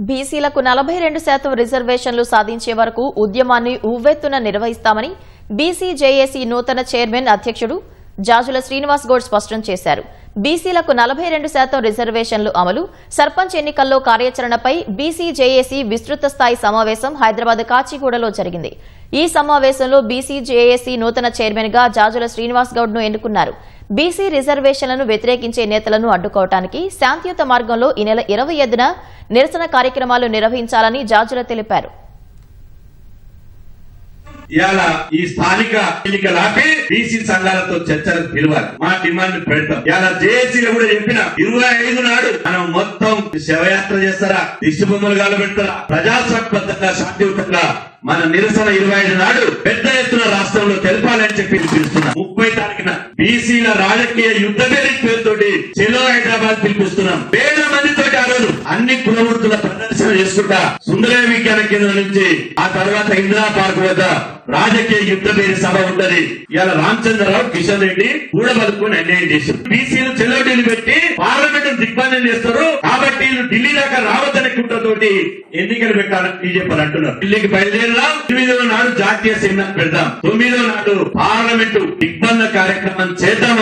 బీసీలకు 42% రిజర్వేషన్లు సాధించే వరకు ఉద్యమాన్ని ఉవ్వెత్తున నిర్వహిస్తామని బీసీ జేఏసీ నూతన చైర్మన్ అధ్యక్షుడు జాజుల శ్రీనివాస్ గౌడ్ స్పష్టం చేశారు. బీసీలకు 42% రిజర్వేషన్లు అమలు, సర్పంచ్ ఎన్నికల్లో కార్యాచరణపై బీసీ జేఏసీ విస్తృత స్థాయి సమావేశం హైదరాబాద్ కాచిగూడలో జరిగింది. ఈ సమావేశంలో బీసీ జేఏసీ నూతన చైర్మన్ గా జాజుల శ్రీనివాస్ గౌడ్ ను ఎన్నుకున్నారు. బీసీ రిజర్వేషన్లను వ్యతిరేకించే నేతలను అడ్డుకోవడానికి శాంతియుత మార్గంలో ఈ నెల 25న నిరసన కార్యక్రమాలు నిర్వహించాలని జాజుల తెలిపారు. ఇవాళ ఈ స్థానిక ఎన్నికలాపి బీసీ సంఘాలతో చర్చలకు పిలవాలి, మా డిమాండ్ పెడతాం. ఇవాళ జేఏసీలో కూడా చెప్పిన 25 నాడు మనం మొత్తం శవయాత్ర చేస్తారా, దిష్టి బొమ్మలు గాలు పెడతారా, ప్రజాస్వామ్యబద్ధంగా శాంతియుతంగా మన నిరసన 25 నాడు పెద్ద ఎత్తున రాష్ట్రంలో తెలపాలని చెప్పి పిలుస్తున్నాం. 30 తారీఖున బీసీల రాజకీయ యుద్ధ పేరుతోటి చెలో హైదరాబాద్ పిలిపిస్తున్నాం. వేల మందితోటి ఆ రోజు అన్ని కులవృత్తుల ప్రదర్శన చేసుకుంటా సుందరయ్య విజ్ఞాన కేంద్రం నుంచి ఆ తర్వాత ఇందిరా పార్క్ వద్ద రాజకీయ యుద్ధ పేరు సభ ఉంటది. ఇవాళ రామచంద్రరావు, కిషన్ రెడ్డి కూడబలుకొని అన్యాయం చేశారు. బీసీలు చెల్లొడ్డీలు పెట్టి పార్లమెంట్ దిగ్బంధం చేస్తారు కాబట్టి ఢిల్లీ దాకా రావద్దనే కుట్రతోటి ఎన్నికలు పెట్టాలని బీజేపీ అంటున్నారు. ఢిల్లీకి బయలుదేరదాం, 8వ నాడు జాతీయ సెమినార్ పెడదాం, 9వ నాడు పార్లమెంటు దిగ్బంధ కార్యక్రమం చేద్దాం